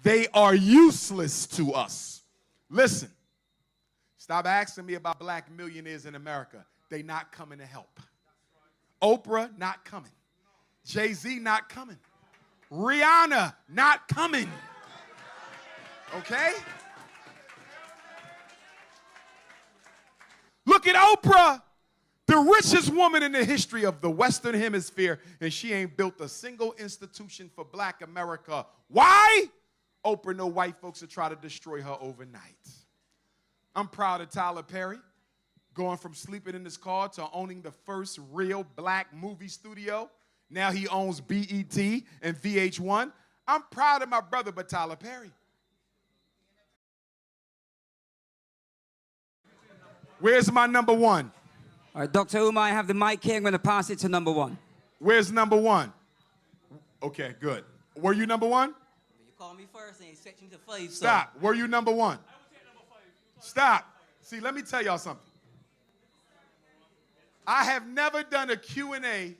they are useless to us. Listen, stop asking me about black millionaires in America. They not coming to help. Oprah not coming. Jay-Z not coming. Rihanna not coming. Okay? Look at Oprah, the richest woman in the history of the Western Hemisphere, and she ain't built a single institution for black America. Why? Oprah know white folks will try to destroy her overnight. I'm proud of Tyler Perry, going from sleeping in his car to owning the first real black movie studio. Now he owns BET and VH1. I'm proud of my brother, but Tyler Perry. Where's my number one? All right, Dr. Umar, I have the mic here. I'm going to pass it to number one. Where's number one? Okay, good. Were you number one? You call me first and you set me to 5. Stop. So. Were you number one? Stop. See, let me tell y'all something. I have never done a Q&A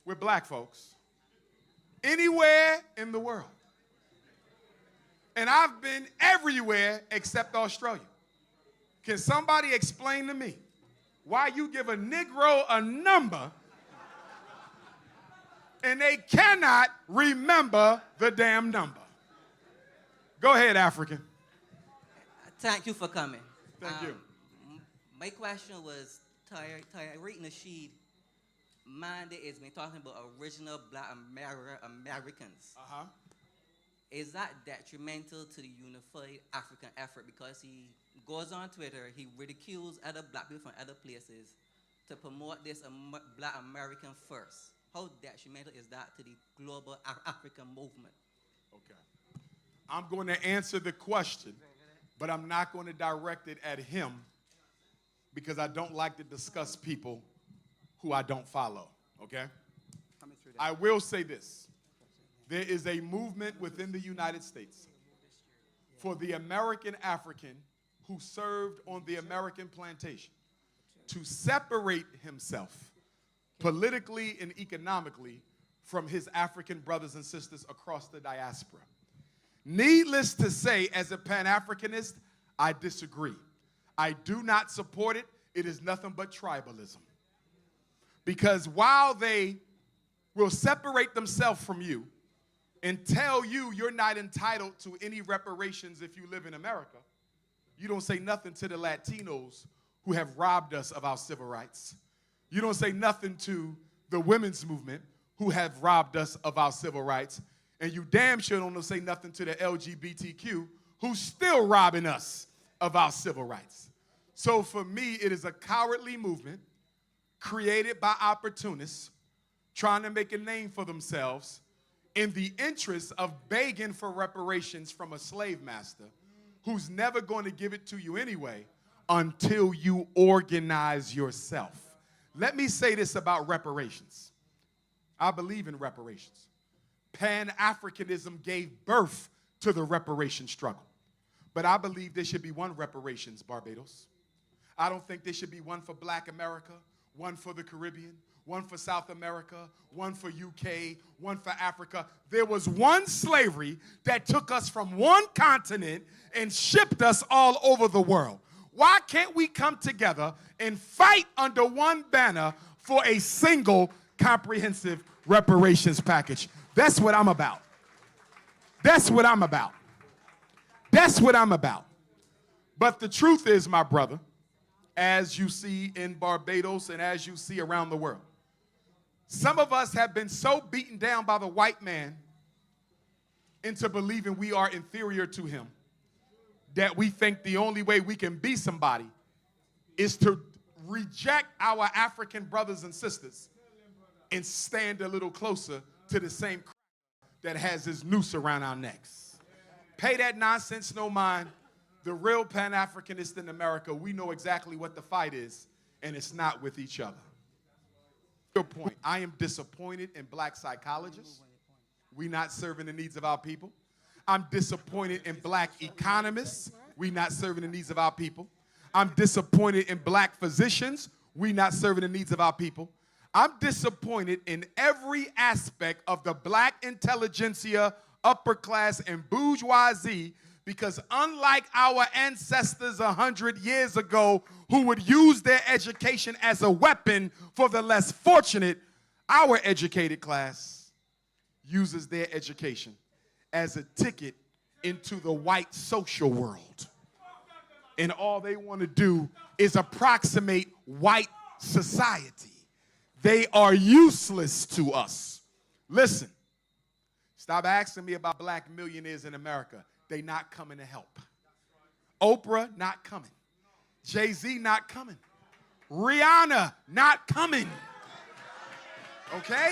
with black folks anywhere in the world. And I've been everywhere except Australia. Can somebody explain to me why you give a Negro a number and they cannot remember the damn number? Go ahead, African. Thank you for coming. Thank you. My question was, Tariq Nasheed, Monday has been talking about original black Americans. Uh-huh. Is that detrimental to the unified African effort? Because he goes on Twitter, he ridicules other black people from other places to promote this black American first. How detrimental is that to the global African movement? Okay. I'm going to answer the question, but I'm not going to direct it at him because I don't like to discuss people who I don't follow, okay? I will say this. There is a movement within the United States for the American African who served on the American plantation to separate himself politically and economically from his African brothers and sisters across the diaspora. Needless to say, as a Pan-Africanist, I disagree. I do not support it. It is nothing but tribalism. Because while they will separate themselves from you and tell you you're not entitled to any reparations if you live in America, you don't say nothing to the Latinos who have robbed us of our civil rights. You don't say nothing to the women's movement who have robbed us of our civil rights. And you damn sure don't say nothing to the LGBTQ who's still robbing us of our civil rights. So for me, it is a cowardly movement created by opportunists trying to make a name for themselves in the interest of begging for reparations from a slave master who's never going to give it to you anyway until you organize yourself. Let me say this about reparations. I believe in reparations. Pan-Africanism gave birth to the reparation struggle. But I believe there should be one reparations, Barbados. I don't think there should be one for Black America, one for the Caribbean, one for South America, one for UK, one for Africa. There was one slavery that took us from one continent and shipped us all over the world. Why can't we come together and fight under one banner for a single comprehensive reparations package? That's what I'm about. That's what I'm about. That's what I'm about. But the truth is, my brother, as you see in Barbados and as you see around the world, some of us have been so beaten down by the white man into believing we are inferior to him that we think the only way we can be somebody is to reject our African brothers and sisters and stand a little closer to the same cracker that has his noose around our necks. Pay that nonsense no mind. The real Pan-Africanists in America, we know exactly what the fight is, and it's not with each other. Your point, I am disappointed in black psychologists. We not serving the needs of our people. I'm disappointed in black economists. We not serving the needs of our people. I'm disappointed in black physicians. We not serving the needs of our people. I'm disappointed in every aspect of the black intelligentsia upper class, and bourgeoisie, because unlike our ancestors 100 years ago who would use their education as a weapon for the less fortunate, our educated class uses their education as a ticket into the white social world. And all they want to do is approximate white society. They are useless to us. Listen, stop asking me about black millionaires in America. They not coming to help. Oprah not coming. Jay-Z not coming. Rihanna not coming. Okay?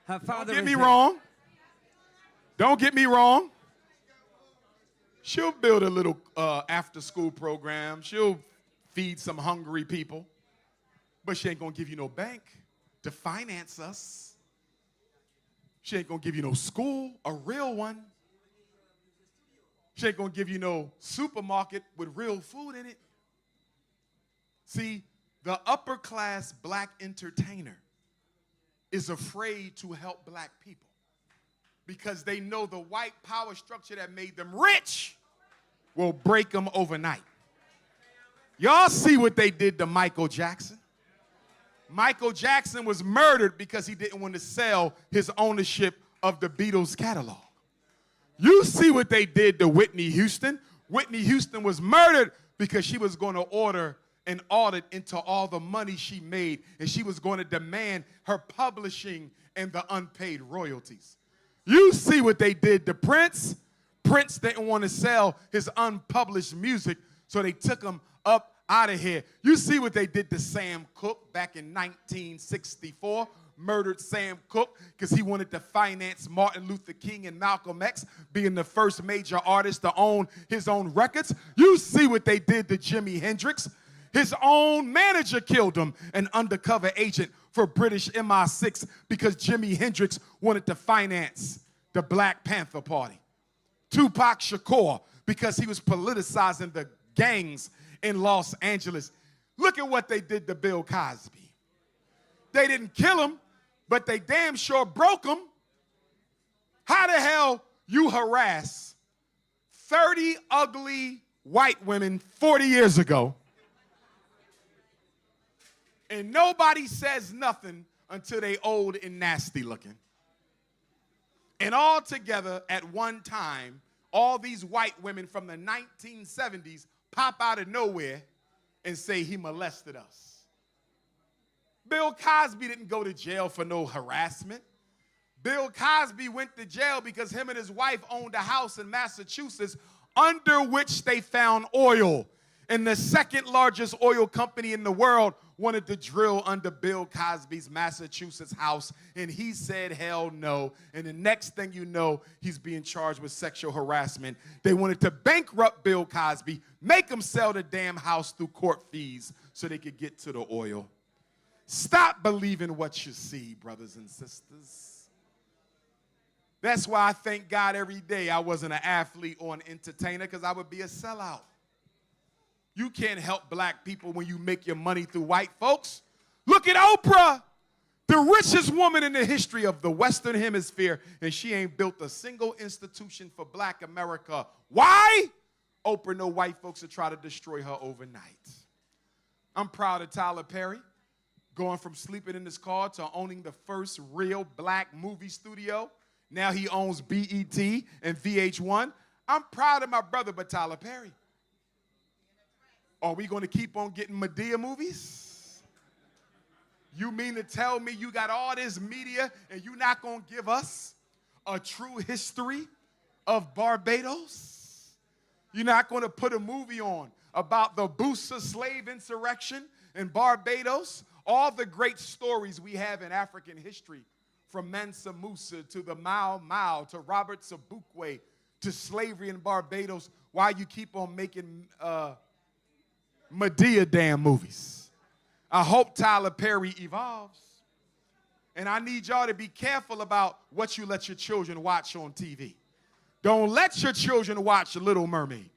Her father Don't get is me here. wrong. Don't get me wrong. She'll build a little after-school program. She'll feed some hungry people. But she ain't going to give you no bank to finance us. She ain't going to give you no school, a real one. She ain't going to give you no supermarket with real food in it. See, the upper-class black entertainer is afraid to help black people because they know the white power structure that made them rich will break them overnight. Y'all see what they did to Michael Jackson? Michael Jackson was murdered because he didn't want to sell his ownership of the Beatles catalog. You see what they did to Whitney Houston? Whitney Houston was murdered because she was going to order an audit into all the money she made, and she was going to demand her publishing and the unpaid royalties. You see what they did to Prince? Prince didn't want to sell his unpublished music, so they took him up out of here. You see what they did to Sam Cooke back in 1964? Murdered Sam Cooke because he wanted to finance Martin Luther King and Malcolm X being the first major artist to own his own records. You see what they did to Jimi Hendrix. His own manager killed him, an undercover agent for British MI6, because Jimi Hendrix wanted to finance the Black Panther Party. Tupac Shakur, because he was politicizing the gangs in Los Angeles. Look at what they did to Bill Cosby. They didn't kill him, but they damn sure broke him. How the hell you harass 30 ugly white women 40 years ago, and nobody says nothing until they old and nasty looking? And all together at one time, all these white women from the 1970s pop out of nowhere and say he molested us. Bill Cosby didn't go to jail for no harassment. Bill Cosby went to jail because him and his wife owned a house in Massachusetts under which they found oil. And the second largest oil company in the world wanted to drill under Bill Cosby's Massachusetts house, and he said hell no. And the next thing you know, he's being charged with sexual harassment. They wanted to bankrupt Bill Cosby, make him sell the damn house through court fees so they could get to the oil. Stop believing what you see, brothers and sisters. That's why I thank God every day I wasn't an athlete or an entertainer, because I would be a sellout. You can't help black people when you make your money through white folks. Look at Oprah, the richest woman in the history of the Western Hemisphere, and she ain't built a single institution for black America. Why? Oprah know white folks will try to destroy her overnight. I'm proud of Tyler Perry, going from sleeping in his car to owning the first real black movie studio. Now he owns BET and VH1. I'm proud of my brother, but Tyler Perry. Are we going to keep on getting Medea movies? You mean to tell me you got all this media and you're not going to give us a true history of Barbados? You're not going to put a movie on about the Boosa slave insurrection in Barbados? All the great stories we have in African history, from Mansa Musa to the Mau Mau to Robert Sobukwe to slavery in Barbados, why you keep on making Medea damn movies? I hope Tyler Perry evolves. And I need y'all to be careful about what you let your children watch on TV. Don't let your children watch Little Mermaid.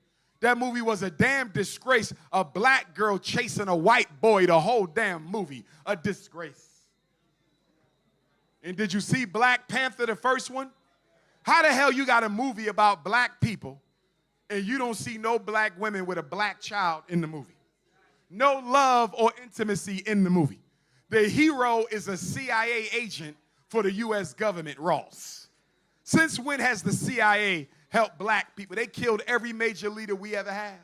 That movie was a damn disgrace. A black girl chasing a white boy the whole damn movie. A disgrace. And did you see Black Panther, the first one? How the hell you got a movie about black people and you don't see no black women with a black child in the movie? No love or intimacy in the movie. The hero is a CIA agent for the U.S. government, Ross. Since when has the CIA helped black people? They killed every major leader we ever had.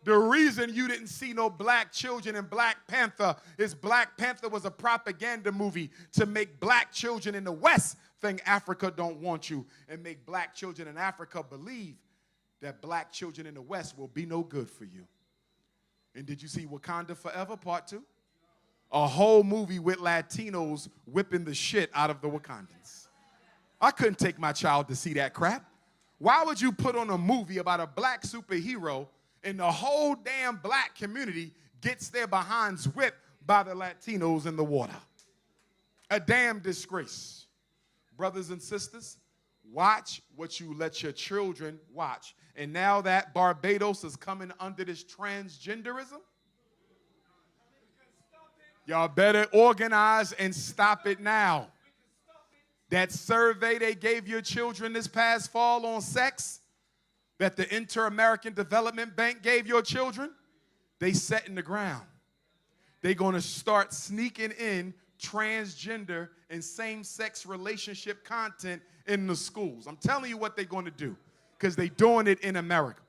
The reason you didn't see no black children in Black Panther is Black Panther was a propaganda movie to make black children in the West think Africa don't want you and make black children in Africa believe that black children in the West will be no good for you. And did you see Wakanda Forever Part 2? A whole movie with Latinos whipping the shit out of the Wakandans. I couldn't take my child to see that crap. Why would you put on a movie about a black superhero and the whole damn black community gets their behinds whipped by the Latinos in the water? A damn disgrace. Brothers and sisters, watch what you let your children watch. And now that Barbados is coming under this transgenderism, y'all better organize and stop it now. That survey they gave your children this past fall on sex, that the Inter-American Development Bank gave your children, they set in the ground. They're going to start sneaking in transgender and same-sex relationship content in the schools. I'm telling you what they're going to do, because they're doing it in America.